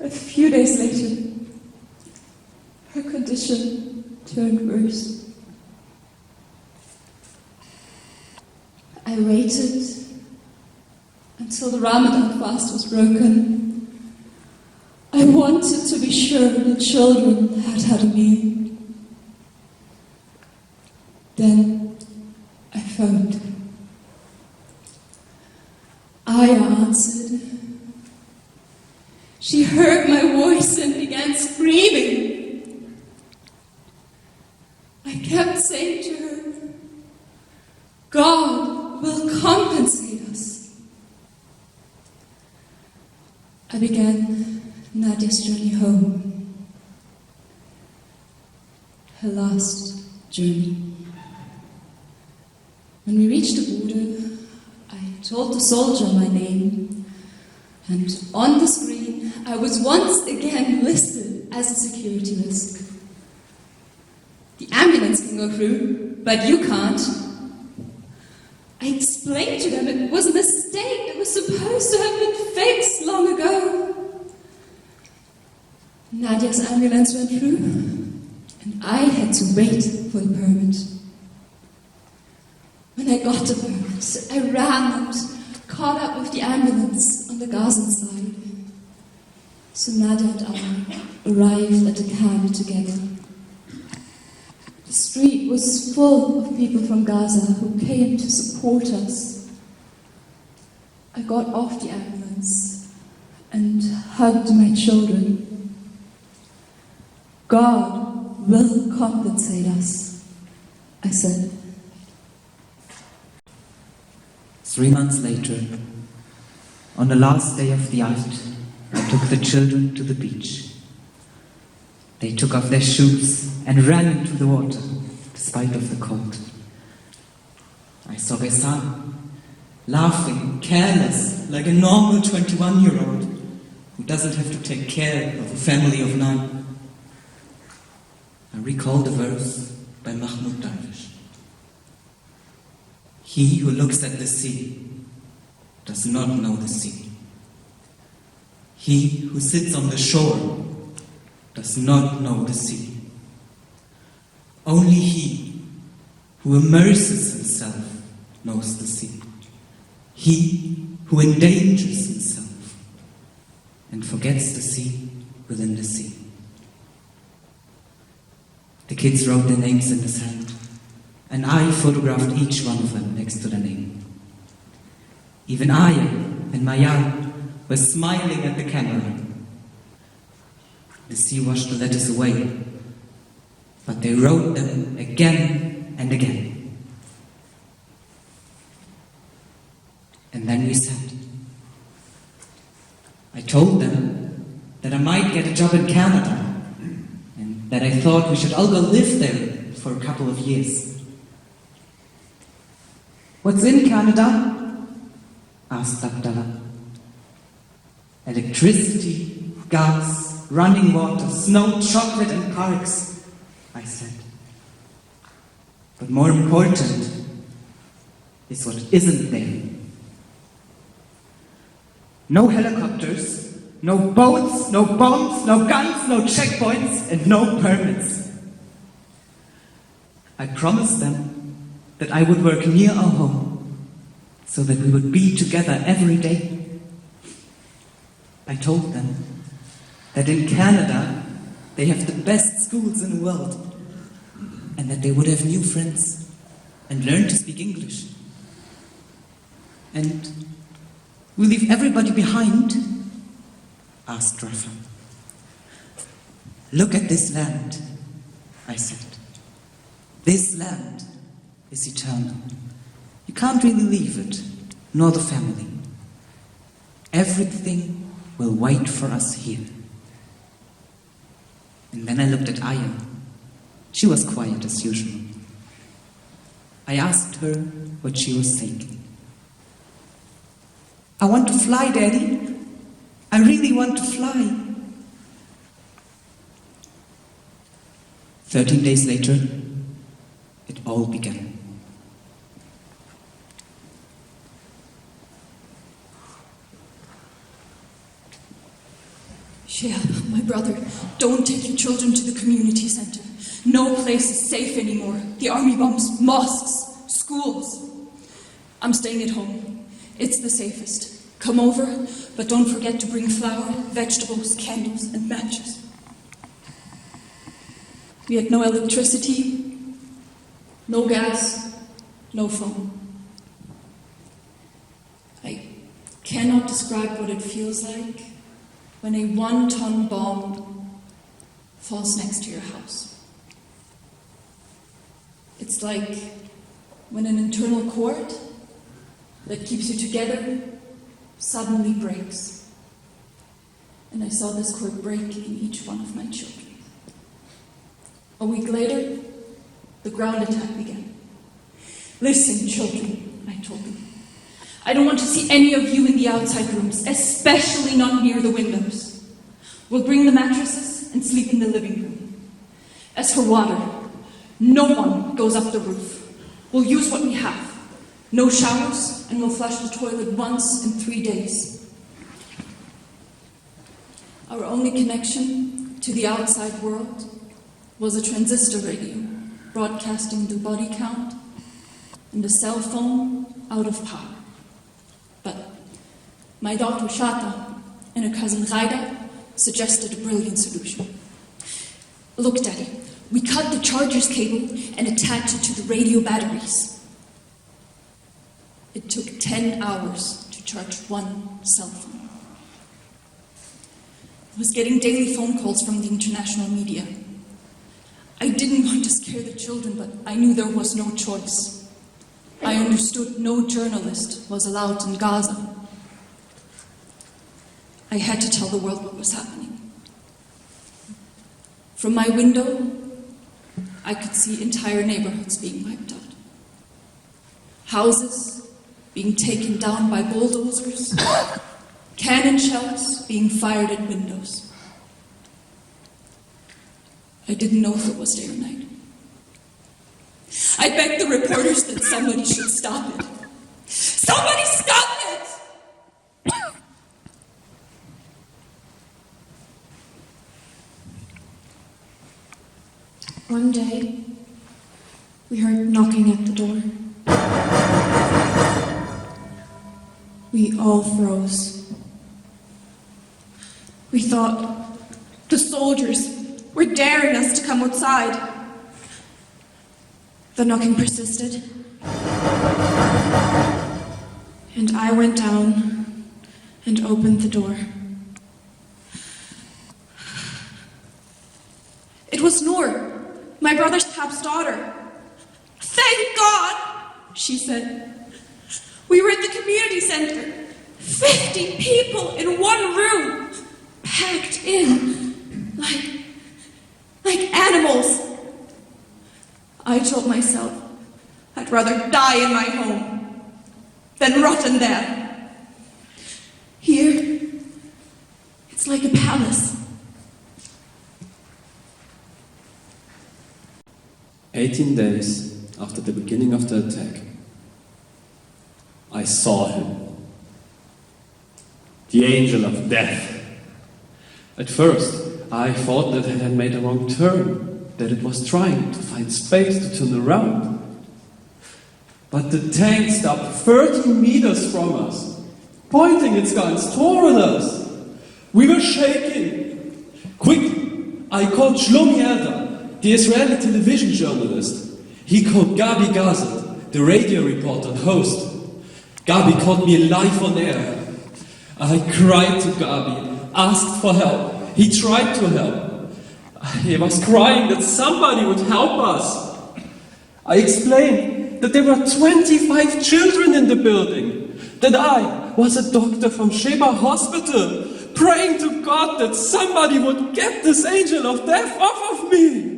Speaker 4: A few days later, her condition turned worse. I waited until the Ramadan fast was broken. I wanted to be sure the children had had a meal. Then I phoned. I answered. She heard my voice and began screaming. I kept saying to her, "God will compensate us." I began Nadia's journey home. Her last journey. When we reached the border, I told the soldier my name, and on the screen I was once again listed as a security risk. The ambulance can go through, but you can't. I explained to them it was a mistake that was supposed to have been fixed long ago. Nadia's ambulance went through, and I had to wait for the permit. When I got the permit, I ran and caught up with the ambulance on the Gaza side. So Nadia and I arrived at the camp together. The street was full of people from Gaza who came to support us. I got off the ambulance and hugged my children. God will compensate us, I said.
Speaker 2: 3 months later, on the last day of the Eid, I took the children to the beach. They took off their shoes and ran into the water, despite of the cold. I saw their son, laughing, careless, like a normal 21-year-old who doesn't have to take care of a family of 9. I recalled a verse by Mahmoud Darwish. He who looks at the sea does not know the sea. He who sits on the shore does not know the sea. Only he who immerses himself knows the sea. He who endangers himself and forgets the sea within the sea. The kids wrote their names in the sand, and I photographed each one of them next to their name. Even Aya and Mayan were smiling at the camera. The sea washed the letters away, but they wrote them again and again. And then we sat. I told them that I might get a job in Canada, and that I thought we should all go live there for a couple of years. "What's in Canada?" asked Abdallah. "Electricity, gas, running water, snow, chocolate and parks," I said. "But more important is what isn't there. No helicopters, no boats, no bombs, no guns, no checkpoints, and no permits." I promised them that I would work near our home, so that we would be together every day. I told them that in Canada they have the best schools in the world, and that they would have new friends and learn to speak English. "And we leave everybody behind?" asked Rafa. "Look at this land," I said. "This land is eternal. You can't really leave it, nor the family. Everything will wait for us here." And then I looked at Aya. She was quiet as usual. I asked her what she was thinking. "I want to fly, Daddy. I really want to fly." 13 days later, it all began.
Speaker 1: Shea, my brother, don't take your children to the community center. No place is safe anymore. The army bombs mosques, schools. I'm staying at home. It's the safest. Come over, but don't forget to bring flour, vegetables, candles, and matches. We had no electricity, no gas, no phone. I cannot describe what it feels like when a 1-ton bomb falls next to your house. It's like when an internal cord that keeps you together suddenly breaks. And I saw this cord break in each one of my children. A week later, the ground attack began. "Listen, children," I told them. "I don't want to see any of you in the outside rooms, especially not near the windows. We'll bring the mattresses and sleep in the living room. As for water, no one goes up the roof. We'll use what we have. No showers, and we'll flush the toilet once in 3 days." Our only connection to the outside world was a transistor radio broadcasting the body count and a cell phone out of power. But my daughter Shata and her cousin Raida suggested a brilliant solution. "Look, Daddy, we cut the charger's cable and attach it to the radio batteries." It took 10 hours to charge one cell phone. I was getting daily phone calls from the international media. I didn't want to scare the children, but I knew there was no choice. I understood no journalist was allowed in Gaza. I had to tell the world what was happening. From my window, I could see entire neighborhoods being wiped out. Houses being taken down by bulldozers, cannon shells being fired at windows. I didn't know if it was day or night. I begged the reporters that somebody should stop it. Somebody stop it!
Speaker 8: One day, we heard knocking at the door. We all froze. We thought the soldiers were daring us to come outside. The knocking persisted. And I went down and opened the door. It was Noor, my brother's Pap's daughter. "Thank God," she said. "We were at the community center. 50 people in one room, packed in like animals." I told myself I'd rather die in my home than rot in there. Here, it's like a palace.
Speaker 5: 18 days after the beginning of the attack, I saw him. The angel of death. At first, I thought that it had made a wrong turn, that it was trying to find space to turn around. But the tank stopped 30 meters from us, pointing its guns toward us. We were shaking. Quickly, I called Shlomi Eldar, the Israeli television journalist. He called Gabi Gaza, the radio reporter and host. Gabi called me live on air. I cried to Gabi, asked for help. He tried to help. He was crying that somebody would help us. I explained that there were 25 children in the building, that I was a doctor from Sheba Hospital, praying to God that somebody would get this angel of death off of me.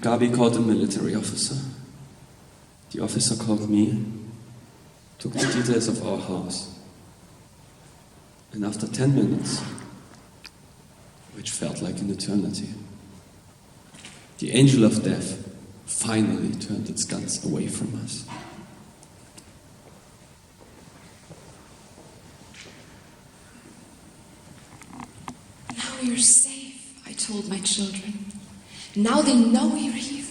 Speaker 5: Gabi called a military officer. The officer called me, took the details of our house, and after 10 minutes, which felt like an eternity, the angel of death finally turned its guns away from us.
Speaker 6: Now you're safe, I told my children. Now they know you're here.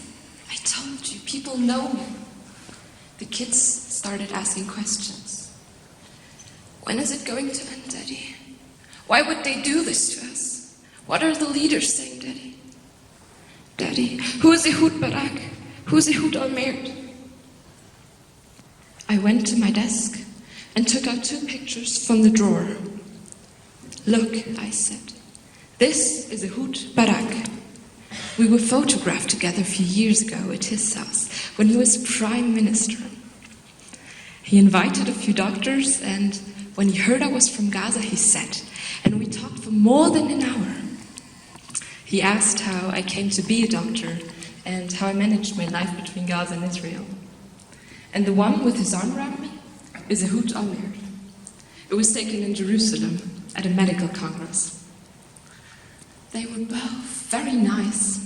Speaker 6: I told you, people know me. The kids started asking questions. When is it going to end, Daddy? Why would they do this to us? What are the leaders saying, Daddy? Daddy, who is Ehud Barak? Who is Ehud Olmert? I went to my desk and took out 2 pictures from the drawer. Look, I said, this is Ehud Barak. We were photographed together a few years ago at his house when he was Prime Minister. He invited a few doctors, and when he heard I was from Gaza, he sat, and we talked for more than an hour. He asked how I came to be a doctor and how I managed my life between Gaza and Israel. And the one with his arm around me is Ehud Olmert. It was taken in Jerusalem at a medical congress. They were both very nice.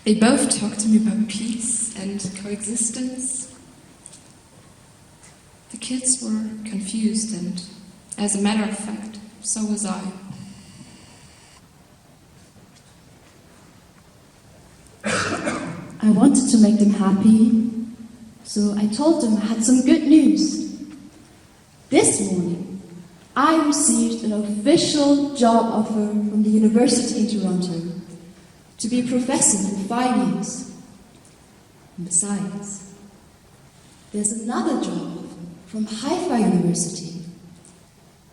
Speaker 6: They both talked to me about peace and coexistence. The kids were confused, and as a matter of fact, so was I.
Speaker 7: I wanted to make them happy, so I told them I had some good news. This morning, I received an official job offer from the university in Toronto to be a professor for 5 years. And besides, there's another job offer from Haifa University.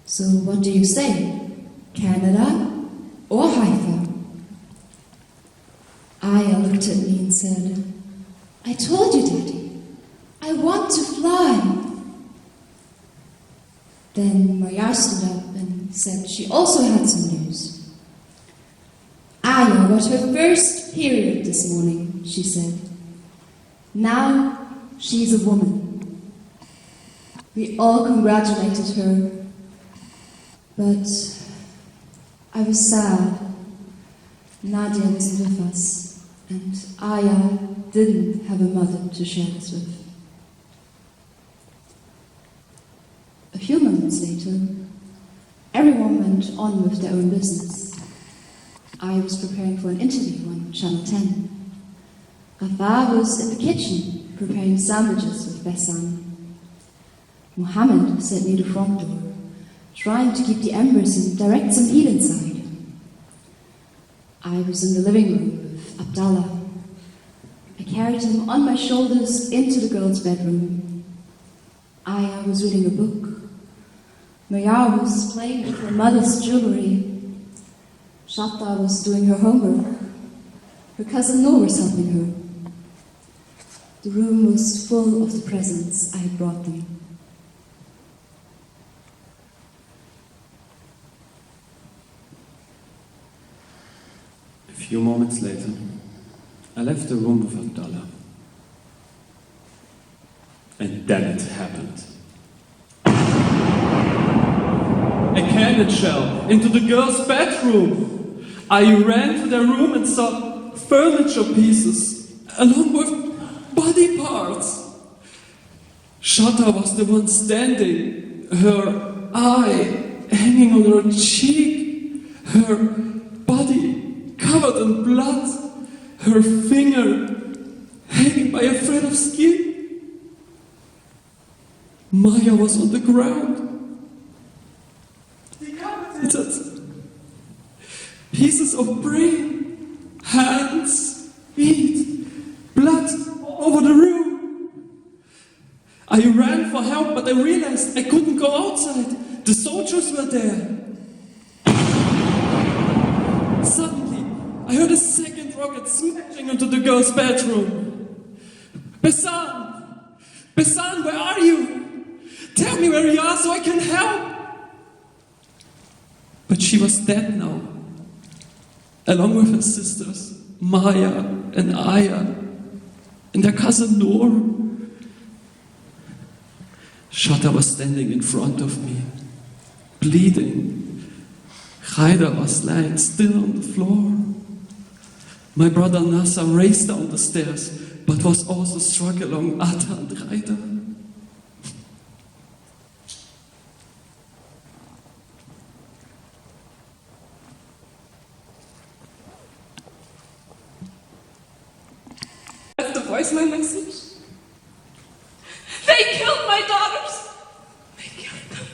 Speaker 7: So what do you say? Canada or Haifa? Aya looked at me and said, I told you, Daddy, I want to fly. Then Mayar stood up and said she also had some news. Aya got her first period this morning, she said. Now she's a woman. We all congratulated her, but I was sad. Nadia wasn't with us, and Aya didn't have a mother to share this with. A few moments later, everyone went on with their own business. I was preparing for an interview on Channel 10. Ghaffar was in the kitchen preparing sandwiches with Bessan. Mohammed sat near the front door, trying to keep the embers and direct some heat inside. I was in the living room with Abdallah. I carried him on my shoulders into the girls' bedroom. Aya was reading a book. Mayar was playing with her mother's jewelry. Shatta was doing her homework. Her cousin Noor was helping her. The room was full of the presents I had brought them.
Speaker 5: A few moments later, I left the room with Abdallah. And then it happened. A cannon shell into the girls' bedroom. I ran to their room and saw furniture pieces along with body parts. Shatta was the one standing, her eye hanging on her cheek, her body covered in blood, her finger hanging by a thread of skin. Maya was on the ground. Pieces of brain, hands, feet, blood all over the room. I ran for help, but I realized I couldn't go outside. The soldiers were there. Suddenly, I heard a second rocket smashing into the girl's bedroom. Bessan! Bessan, where are you? Tell me where you are so I can help! But she was dead now, along with her sisters, Maya and Aya, and their cousin Noor. Shatta was standing in front of me, bleeding. Khaida was lying still on the floor. My brother Nasser raced down the stairs, but was also struck along Atta and Khaida.
Speaker 6: My message. They killed my daughters. They killed them.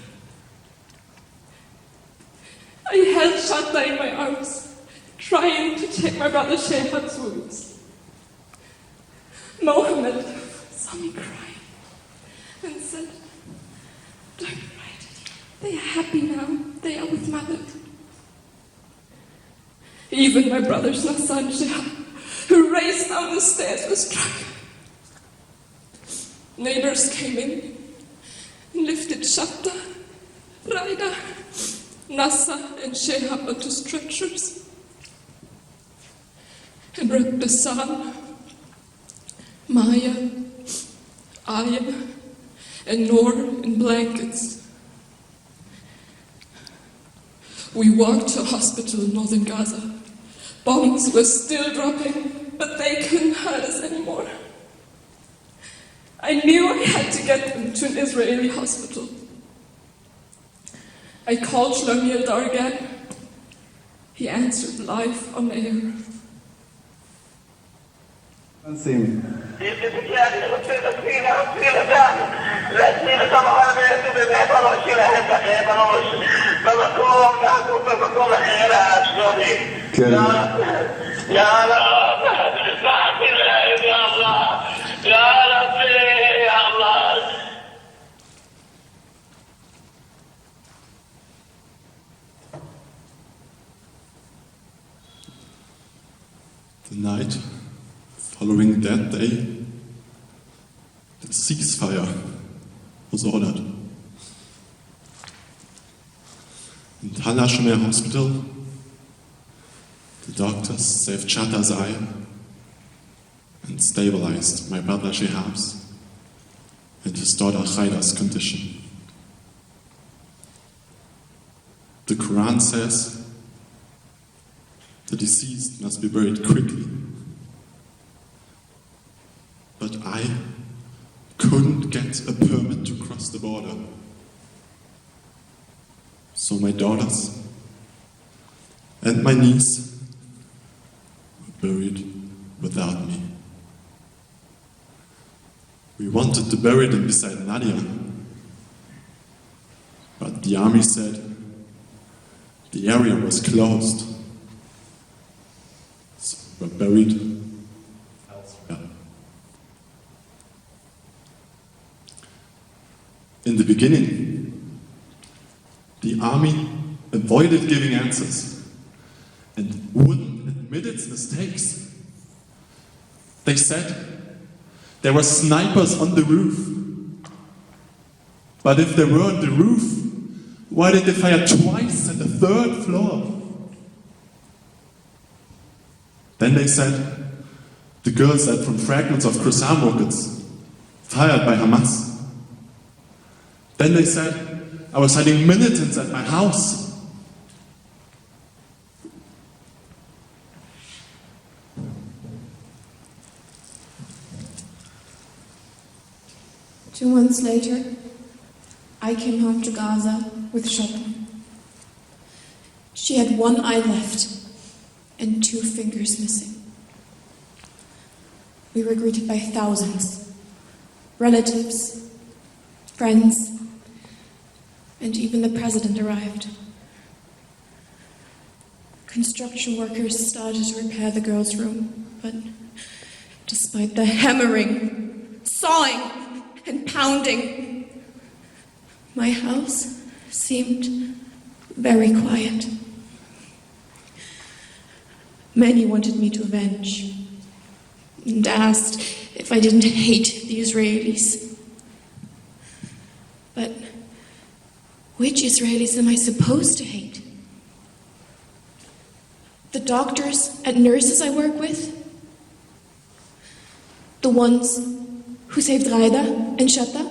Speaker 6: I held Shatta in my arms, trying to take my brother Shehab's wounds. Mohammed saw me crying and said, "Don't cry, Daddy. They are happy now. They are with mother." Even my brothers Nasser and Shehab, who raced down the stairs, was struck. Neighbors came in and lifted Shatta, Raida, Nasser, and Shehab onto stretchers and wrapped Bessan, Maya, Aya, and Noor in blankets. We walked to a hospital in northern Gaza. Bombs were still dropping, but they couldn't hurt us anymore. I knew I had to get them to an Israeli hospital. I called Shlomi Eldar again. He answered live on air.
Speaker 3: The night following that day, the ceasefire was ordered. In Tal Hashomer Hospital, the doctors saved Shatta's eye and stabilized my brother Shehab's and his daughter Khaida's condition. The Quran says the deceased must be buried quickly. But I couldn't get a permit to cross the border. So my daughters and my niece buried without me. We wanted to bury them beside Nadia, but the army said the area was closed, so we were buried elsewhere. In the beginning, the army avoided giving answers and wouldn't admit its mistakes. They said there were snipers on the roof. But if they were on the roof, why did they fire twice at the third floor? Then they said the girls died from fragments of croissant rockets fired by Hamas. Then they said I was hiding militants at my house.
Speaker 8: 2 months later, I came home to Gaza with Shoppa. She had 1 eye left and 2 fingers missing. We were greeted by thousands, relatives, friends, and even the president arrived. Construction workers started to repair the girls' room, but despite the hammering, sawing, and pounding, my house seemed very quiet. Many wanted me to avenge and asked if I didn't hate the Israelis. But which Israelis am I supposed to hate? The doctors and nurses I work with? The ones who saved Raida and Shatta?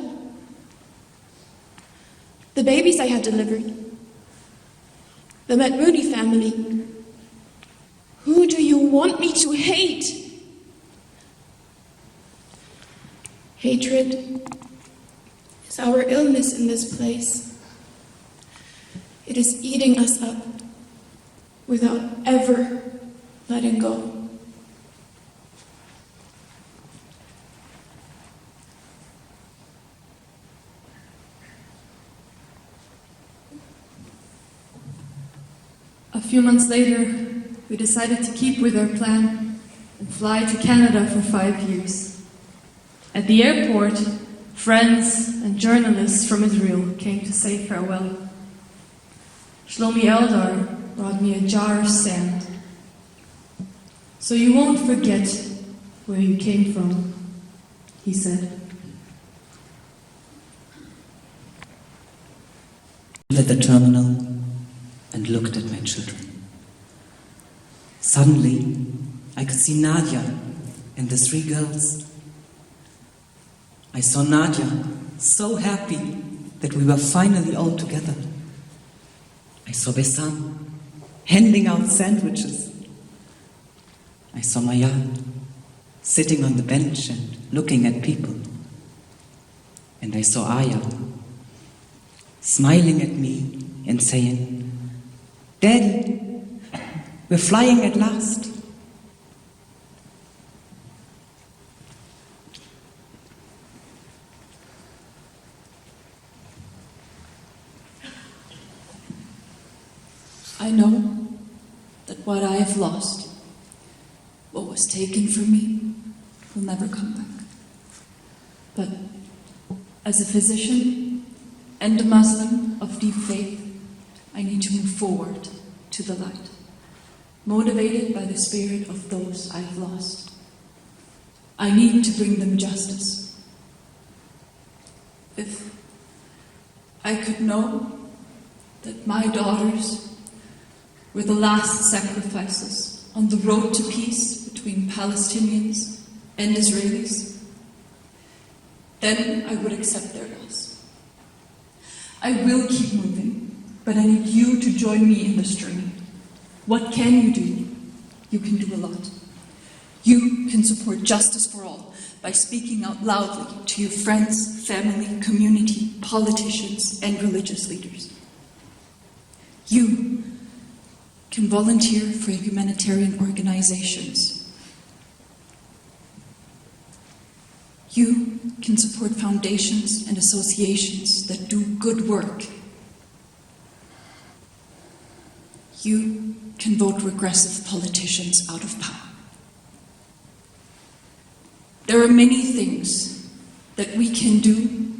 Speaker 8: The babies I had delivered? The Matmoudi family? Who do you want me to hate? Hatred is our illness in this place. It is eating us up without ever letting go.
Speaker 4: A few months later, we decided to keep with our plan and fly to Canada for 5 years. At the airport, friends and journalists from Israel came to say farewell. Shlomi Eldar brought me a jar of sand. So you won't forget where you came from, he said.
Speaker 2: At the terminal and looked at my children. Suddenly, I could see Nadia and the 3 girls. I saw Nadia so happy that we were finally all together. I saw Besam handing out sandwiches. I saw Maya sitting on the bench and looking at people. And I saw Aya smiling at me and saying, "Daddy, we're flying at last."
Speaker 1: I know that what I have lost, what was taken from me, will never come back. But as a physician and a Muslim of deep faith, I need to move forward to the light, motivated by the spirit of those I've lost. I need to bring them justice. If I could know that my daughters were the last sacrifices on the road to peace between Palestinians and Israelis, then I would accept their loss. I will keep moving, but I need you to join me in this journey. What can you do? You can do a lot. You can support justice for all by speaking out loudly to your friends, family, community, politicians, and religious leaders. You can volunteer for humanitarian organizations You can support foundations and associations that do good work. You can vote regressive politicians out of power. There are many things that we can do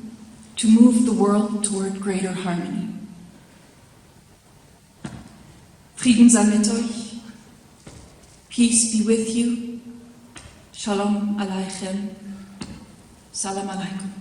Speaker 1: to move the world toward greater harmony. Frieden sei mit euch. Peace be with you. Shalom Aleichem. Salam alaikum.